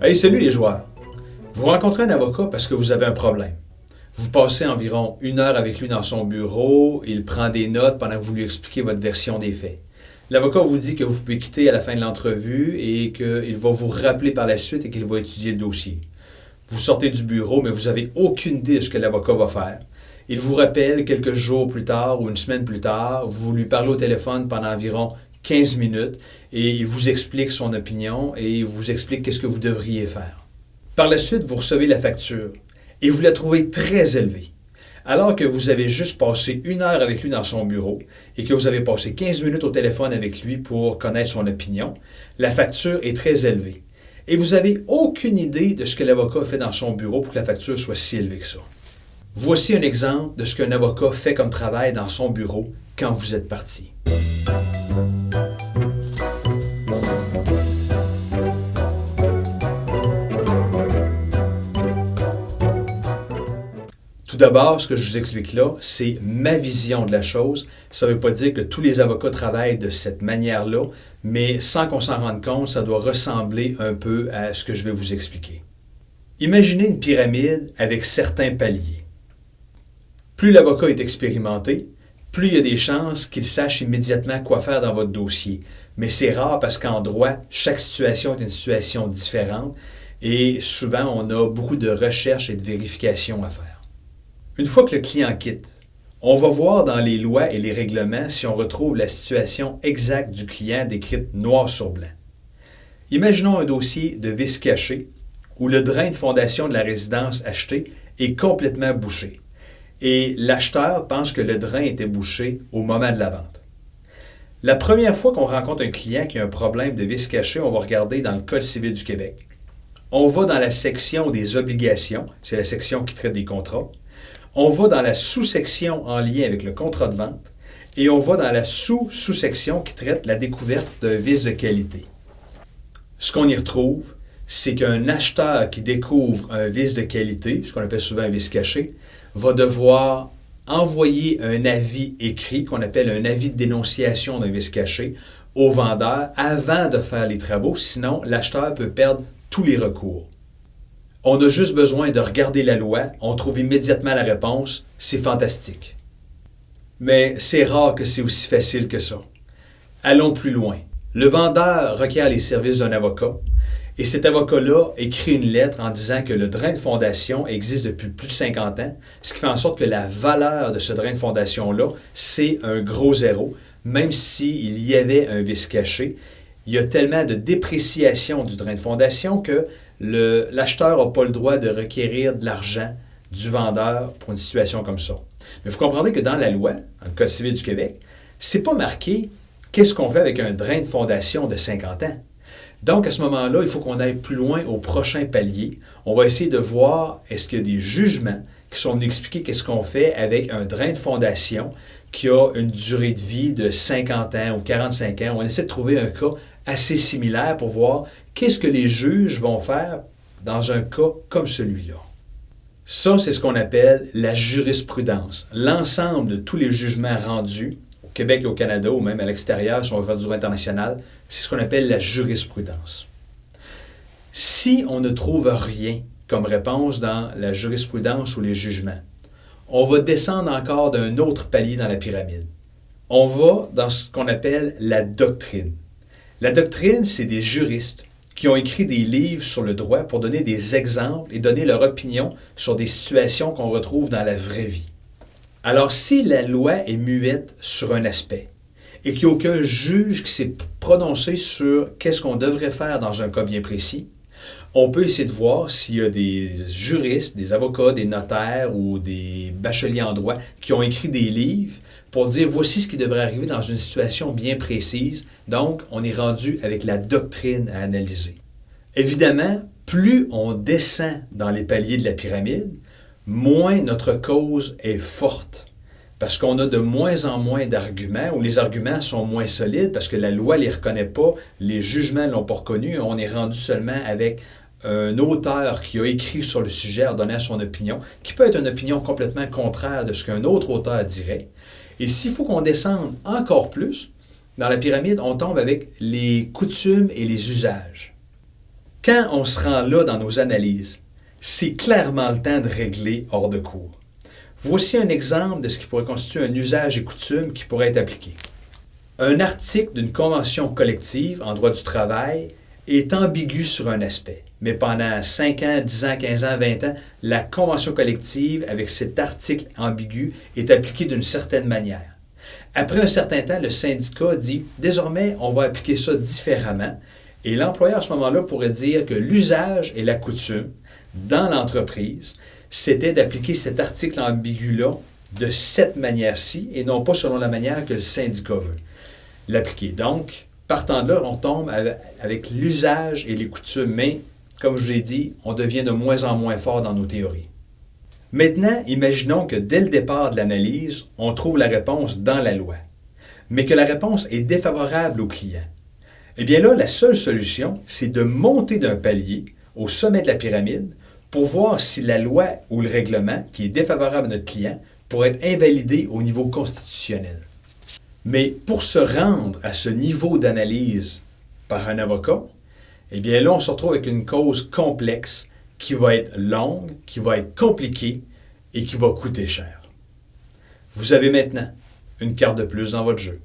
Hey, salut les joueurs! Vous rencontrez un avocat parce que vous avez un problème. Vous passez environ 1 heure avec lui dans son bureau, il prend des notes pendant que vous lui expliquez votre version des faits. L'avocat vous dit que vous pouvez quitter à la fin de l'entrevue et qu'il va vous rappeler par la suite et qu'il va étudier le dossier. Vous sortez du bureau, mais vous n'avez aucune idée de ce que l'avocat va faire. Il vous rappelle quelques jours plus tard ou une semaine plus tard, vous lui parlez au téléphone pendant environ 15 minutes et il vous explique son opinion et il vous explique qu'est-ce que vous devriez faire. Par la suite, vous recevez la facture et vous la trouvez très élevée. Alors que vous avez juste passé 1 heure avec lui dans son bureau et que vous avez passé 15 minutes au téléphone avec lui pour connaître son opinion, la facture est très élevée. Et vous n'avez aucune idée de ce que l'avocat a fait dans son bureau pour que la facture soit si élevée que ça. Voici un exemple de ce qu'un avocat fait comme travail dans son bureau quand vous êtes parti. Tout d'abord, ce que je vous explique là, c'est ma vision de la chose. Ça ne veut pas dire que tous les avocats travaillent de cette manière-là, mais sans qu'on s'en rende compte, ça doit ressembler un peu à ce que je vais vous expliquer. Imaginez une pyramide avec certains paliers. Plus l'avocat est expérimenté, plus il y a des chances qu'il sache immédiatement quoi faire dans votre dossier. Mais c'est rare parce qu'en droit, chaque situation est une situation différente et souvent on a beaucoup de recherches et de vérifications à faire. Une fois que le client quitte, on va voir dans les lois et les règlements si on retrouve la situation exacte du client décrite noir sur blanc. Imaginons un dossier de vice caché où le drain de fondation de la résidence achetée est complètement bouché et l'acheteur pense que le drain était bouché au moment de la vente. La première fois qu'on rencontre un client qui a un problème de vice caché, on va regarder dans le Code civil du Québec. On va dans la section des obligations, c'est la section qui traite des contrats. On va dans la sous-section en lien avec le contrat de vente et on va dans la sous-section qui traite la découverte d'un vice de qualité. Ce qu'on y retrouve, c'est qu'un acheteur qui découvre un vice de qualité, ce qu'on appelle souvent un vice caché, va devoir envoyer un avis écrit, qu'on appelle un avis de dénonciation d'un vice caché, au vendeur avant de faire les travaux, sinon l'acheteur peut perdre tous les recours. On a juste besoin de regarder la loi, on trouve immédiatement la réponse, c'est fantastique. Mais c'est rare que c'est aussi facile que ça. Allons plus loin. Le vendeur requiert les services d'un avocat et cet avocat-là écrit une lettre en disant que le drain de fondation existe depuis plus de 50 ans, ce qui fait en sorte que la valeur de ce drain de fondation-là, c'est un gros zéro, même s'il y avait un vice caché. Il y a tellement de dépréciation du drain de fondation que l'acheteur n'a pas le droit de requérir de l'argent du vendeur pour une situation comme ça. Mais vous comprendrez que dans la loi, dans le Code civil du Québec, c'est pas marqué qu'est-ce qu'on fait avec un drain de fondation de 50 ans. Donc, à ce moment-là, il faut qu'on aille plus loin au prochain palier. On va essayer de voir est-ce qu'il y a des jugements qui sont venus expliquer qu'est-ce qu'on fait avec un drain de fondation qui a une durée de vie de 50 ans ou 45 ans. On essaie de trouver un cas assez similaire pour voir qu'est-ce que les juges vont faire dans un cas comme celui-là. Ça, c'est ce qu'on appelle la jurisprudence. L'ensemble de tous les jugements rendus au Québec et au Canada, ou même à l'extérieur, si on veut faire du droit international, c'est ce qu'on appelle la jurisprudence. Si on ne trouve rien comme réponse dans la jurisprudence ou les jugements, on va descendre encore d'un autre palier dans la pyramide. On va dans ce qu'on appelle la doctrine. La doctrine, c'est des juristes qui ont écrit des livres sur le droit pour donner des exemples et donner leur opinion sur des situations qu'on retrouve dans la vraie vie. Alors, si la loi est muette sur un aspect et qu'il n'y a aucun juge qui s'est prononcé sur qu'est-ce qu'on devrait faire dans un cas bien précis, on peut essayer de voir s'il y a des juristes, des avocats, des notaires ou des bacheliers en droit qui ont écrit des livres pour dire voici ce qui devrait arriver dans une situation bien précise. Donc, on est rendu avec la doctrine à analyser. Évidemment, plus on descend dans les paliers de la pyramide, moins notre cause est forte. Parce qu'on a de moins en moins d'arguments, ou les arguments sont moins solides parce que la loi ne les reconnaît pas, les jugements ne l'ont pas reconnu, on est rendu seulement avec un auteur qui a écrit sur le sujet en donnant son opinion, qui peut être une opinion complètement contraire de ce qu'un autre auteur dirait. Et s'il faut qu'on descende encore plus, dans la pyramide, on tombe avec les coutumes et les usages. Quand on se rend là dans nos analyses, c'est clairement le temps de régler hors de cours. Voici un exemple de ce qui pourrait constituer un usage et coutume qui pourrait être appliqué. Un article d'une convention collective en droit du travail est ambigu sur un aspect, mais pendant 5 ans, 10 ans, 15 ans, 20 ans, la convention collective avec cet article ambigu est appliquée d'une certaine manière. Après un certain temps, le syndicat dit « Désormais, on va appliquer ça différemment » et l'employeur à ce moment-là pourrait dire que l'usage et la coutume dans l'entreprise, c'était d'appliquer cet article ambigu-là de cette manière-ci et non pas selon la manière que le syndicat veut l'appliquer. Donc, partant de là, on tombe avec l'usage et les coutumes, mais comme je vous ai dit, on devient de moins en moins fort dans nos théories. Maintenant, imaginons que dès le départ de l'analyse, on trouve la réponse dans la loi, mais que la réponse est défavorable au client. Eh bien là, la seule solution, c'est de monter d'un palier au sommet de la pyramide pour voir si la loi ou le règlement qui est défavorable à notre client pourrait être invalidé au niveau constitutionnel. Mais pour se rendre à ce niveau d'analyse par un avocat, eh bien là, on se retrouve avec une cause complexe qui va être longue, qui va être compliquée et qui va coûter cher. Vous avez maintenant une carte de plus dans votre jeu.